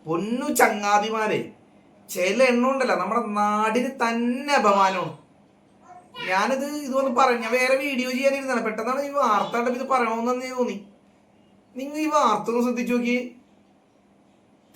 പൊന്നു ചങ്ങാതിമാരെ, ചില എണ്ണം ഉണ്ടല്ലോ നമ്മുടെ നാടിന് തന്നെ അപമാനമാണ്. ഇതൊന്ന് പറഞ്ഞു, ഞാൻ വേറെ വീഡിയോ ചെയ്യാനിരുന്നാണ്, പെട്ടെന്നാണ് ഈ വാർത്ത കണ്ടപ്പോൾ ഇത് പറയണമെന്ന് തോന്നി. നിങ്ങൾ ഈ വാർത്ത ഒന്ന് ശ്രദ്ധിച്ചു നോക്കി.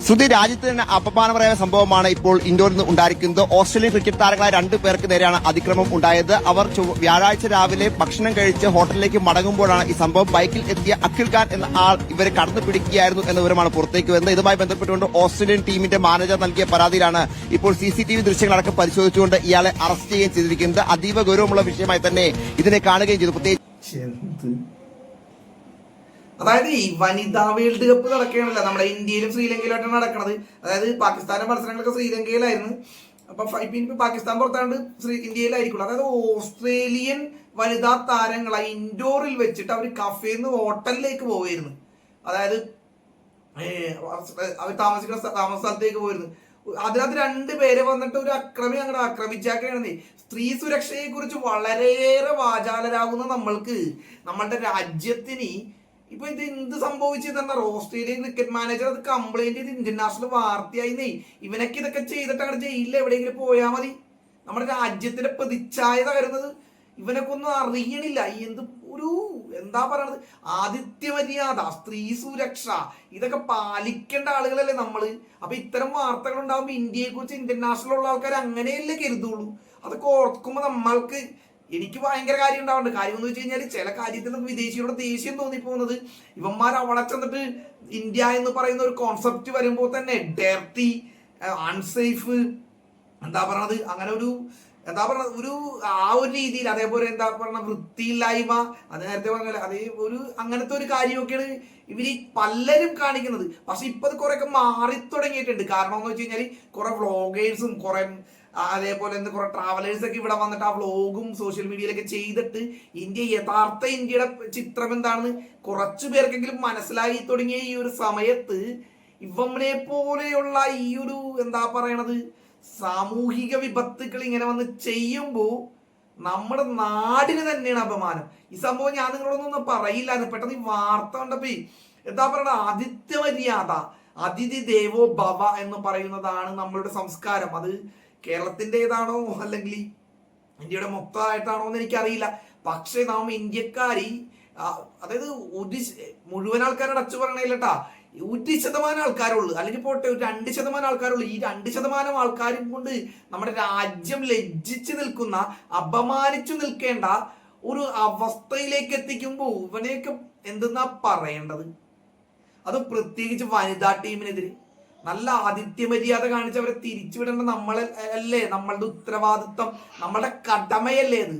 സുധി, രാജ്യത്ത് തന്നെ അപമാനപരമായ സംഭവമാണ് ഇപ്പോൾ ഇൻഡോറിൽ നിന്ന് ഉണ്ടായിരിക്കുന്നത്. ഓസ്ട്രേലിയൻ ക്രിക്കറ്റ് താരങ്ങളായ 2 പേർക്ക് നേരെയാണ് അതിക്രമം ഉണ്ടായത്. അവർ വ്യാഴാഴ്ച രാവിലെ ഭക്ഷണം കഴിച്ച് ഹോട്ടലിലേക്ക് മടങ്ങുമ്പോഴാണ് ഈ സംഭവം. ബൈക്കിൽ എത്തിയ അഖിൽ ഖാൻ എന്ന ആൾ ഇവരെ കടന്നു പിടിക്കുകയായിരുന്നു എന്ന വിവരമാണ് പുറത്തേക്ക് വരുന്നത്. ഇതുമായി ബന്ധപ്പെട്ടുകൊണ്ട് ഓസ്ട്രേലിയൻ ടീമിന്റെ മാനേജർ നൽകിയ പരാതിയിലാണ് ഇപ്പോൾ CCTV ദൃശ്യങ്ങളടക്കം പരിശോധിച്ചുകൊണ്ട് ഇയാളെ അറസ്റ്റ് ചെയ്യുകയും ചെയ്തിരിക്കുന്നത്. അതീവ ഗൗരവമുള്ള വിഷയമായി തന്നെ ഇതിനെ കാണുകയും ചെയ്തു. പ്രത്യേകിച്ച് അതായത് ഈ വനിതാ വേൾഡ് കപ്പ് നടക്കുകയാണല്ലോ നമ്മുടെ ഇന്ത്യയിലും ശ്രീലങ്കയിലായിട്ടാണ് നടക്കുന്നത്. അതായത് പാകിസ്ഥാന്റെ മത്സരങ്ങളൊക്കെ ശ്രീലങ്കയിലായിരുന്നു. അപ്പൊ പാകിസ്ഥാൻ പുറത്താണ്ട് ഇന്ത്യയിലായിരിക്കുള്ളൂ. അതായത് ഓസ്ട്രേലിയൻ വനിതാ താരങ്ങളെ ഇൻഡോറിൽ വെച്ചിട്ട് അവർ കഫേന്ന് ഹോട്ടലിലേക്ക് പോവുമായിരുന്നു. അതായത് അവർ താമസ സ്ഥലത്തേക്ക് പോയിരുന്നു. അതിനകത്ത് 2 പേരെ വന്നിട്ട് ഒരു അക്രമി അങ്ങോട്ട് ആക്രമിച്ചാക്കുകയാണെന്നേ. സ്ത്രീ സുരക്ഷയെ കുറിച്ച് വളരെയേറെ വാചാലരാകുന്ന നമ്മളുടെ രാജ്യത്തിന് ഇപ്പൊ ഇത് എന്ത് സംഭവിച്ചതെന്നാ, ഓസ്ട്രേലിയൻ ക്രിക്കറ്റ് മാനേജർ അത് കംപ്ലൈന്റ് ചെയ്ത് ഇന്റർനാഷണൽ വാർത്തയായി. ഇവനൊക്കെ ഇതൊക്കെ ചെയ്തിട്ട് അങ്ങനെ ജയിലിൽ എവിടെയെങ്കിലും പോയാൽ മതി. നമ്മുടെ രാജ്യത്തിന്റെ പ്രതിച്ഛായ തകരുന്നത് ഇവനൊക്കെ ഒന്നും അറിയണില്ല. എന്താ പറയണത്, ആതിഥ്യ മര്യാദ, സ്ത്രീ സുരക്ഷ, ഇതൊക്കെ പാലിക്കേണ്ട ആളുകളല്ലേ നമ്മള്. അപ്പൊ ഇത്തരം വാർത്തകൾ ഉണ്ടാകുമ്പോ ഇന്ത്യയെ കുറിച്ച് ഇന്റർനാഷണൽ ഉള്ള ആൾക്കാർ അങ്ങനെയല്ലേ കരുതുള്ളൂ. അതൊക്കെ ഓർക്കുമ്പോ എനിക്ക് ഭയങ്കര കാര്യം ഉണ്ടാവുന്നുണ്ട്. കാര്യം എന്ന് വെച്ച് കഴിഞ്ഞാൽ ചില കാര്യത്തിൽ വിദേശികളുടെ ദേഷ്യം തോന്നിപ്പോകുന്നത്, ഇവന്മാർ അവിടെ ചെന്നിട്ട് ഇന്ത്യ എന്ന് പറയുന്ന ഒരു കോൺസെപ്റ്റ് വരുമ്പോൾ തന്നെ ഡെർട്ടി, അൺസേഫ്, അങ്ങനെ ഒരു രീതിയിൽ, അതേപോലെ വൃത്തിയില്ലായ്മ, അത് നേരത്തെ പറഞ്ഞ അങ്ങനത്തെ ഒരു കാര്യമൊക്കെയാണ് ഇവര് പലരും കാണിക്കുന്നത്. പക്ഷെ ഇപ്പൊ അത് കുറെ മാറി തുടങ്ങിയിട്ടുണ്ട്. കാരണം എന്ന് വെച്ച് കഴിഞ്ഞാൽ കുറെ വ്ളോഗേഴ്സും അതേപോലെ കുറെ ട്രാവലേഴ്സ് ഒക്കെ ഇവിടെ വന്നിട്ട് ആ വ്ളോഗും സോഷ്യൽ മീഡിയയിലൊക്കെ ചെയ്തിട്ട് യഥാർത്ഥ ഇന്ത്യയുടെ ചിത്രം എന്താണെന്ന് കുറച്ചു പേർക്കെങ്കിലും മനസ്സിലായി തുടങ്ങിയ ഈ ഒരു സമയത്ത് ഇവനെ പോലെയുള്ള ഈ ഒരു സാമൂഹിക വിപത്തുക്കൾ ഇങ്ങനെ വന്ന് ചെയ്യുമ്പോൾ നമ്മുടെ നാടിന് തന്നെയാണ് അപമാനം. ഈ സംഭവം ഞാൻ നിങ്ങളോടൊന്നും പറയില്ലായിരുന്നു. പെട്ടെന്ന് ഈ വാർത്ത കണ്ടപ്പോ ആതിഥ്യ മര്യാദ, അതിഥി ദേവോ ഭവ എന്ന് പറയുന്നതാണ് നമ്മളുടെ സംസ്കാരം. അത് കേരളത്തിൻ്റെതാണോ അല്ലെങ്കിൽ ഇന്ത്യയുടെ മൊത്തമായിട്ടാണോ എന്ന് എനിക്കറിയില്ല. പക്ഷെ നാം ഇന്ത്യക്കാരി, അതായത് മുഴുവൻ ആൾക്കാരുടെ അച്ചു പറയണില്ലട്ടാ, 1% ആൾക്കാരുള്ളൂ, അല്ലെങ്കിൽ പോട്ടെ 2% ആൾക്കാരുള്ളൂ. ഈ 2% ആൾക്കാരും കൊണ്ട് നമ്മുടെ രാജ്യം ലജ്ജിച്ചു നിൽക്കുന്ന, അപമാനിച്ചു നിൽക്കേണ്ട ഒരു അവസ്ഥയിലേക്ക് എത്തിക്കുമ്പോൾ ഇവനെയൊക്കെ എന്തെന്നാ പറയേണ്ടത്? അത് പ്രത്യേകിച്ച് വനിതാ ടീമിനെതിരെ നല്ല ആതിഥ്യ മര്യാദ കാണിച്ച് അവരെ തിരിച്ചുവിടേണ്ട നമ്മളല്ലേ, നമ്മളുടെ ഉത്തരവാദിത്വം, നമ്മളുടെ കടമയല്ലേ ഇത്.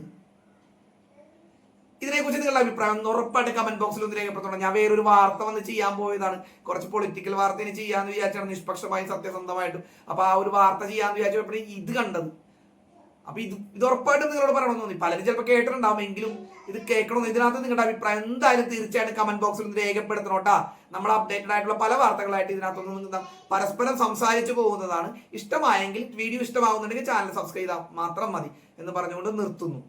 ഇതിനെക്കുറിച്ച് നിങ്ങളുടെ അഭിപ്രായം ഉറപ്പായിട്ട് കമന്റ് ബോക്സിൽ ഒന്ന് രേഖപ്പെടുത്തണം. ഞാൻ വേറൊരു വാർത്ത വന്ന് ചെയ്യാൻ പോയതാണ്, കുറച്ച് പൊളിറ്റിക്കൽ വാർത്ത ഇനി ചെയ്യാന്ന് വിചാരിച്ചാണ്, നിഷ്പക്ഷമായും സത്യസന്ധമായിട്ടും. അപ്പൊ ആ ഒരു വാർത്ത ചെയ്യാന്ന് വിചാരിച്ചപ്പോഴേ ഇത് കണ്ടത്. അപ്പൊ ഇത് ഉറപ്പായിട്ടും നിങ്ങളോട് പറയണമെന്ന് തോന്നി. പലരും ചിലപ്പോൾ കേട്ടിട്ടുണ്ടാവും, എങ്കിലും ഇത് കേൾക്കണമെന്ന്. ഇതിനകത്ത് നിങ്ങളുടെ അഭിപ്രായം എന്തായാലും തീർച്ചയായിട്ടും കമന്റ് ബോക്സിൽ ഒന്ന് രേഖപ്പെടുത്തണം കേട്ടാ. നമ്മൾ അപ്ഡേറ്റഡ് ആയിട്ടുള്ള പല വാർത്തകളായിട്ട് ഇതിനകത്തൊന്നും പരസ്പരം സംസാരിച്ചു പോകുന്നതാണ്. ഇഷ്ടമായെങ്കിൽ, വീഡിയോ ഇഷ്ടമാകുന്നുണ്ടെങ്കിൽ ചാനൽ സബ്സ്ക്രൈബ് ചെയ്താൽ മാത്രം മതി എന്ന് പറഞ്ഞുകൊണ്ട് നിർത്തുന്നു.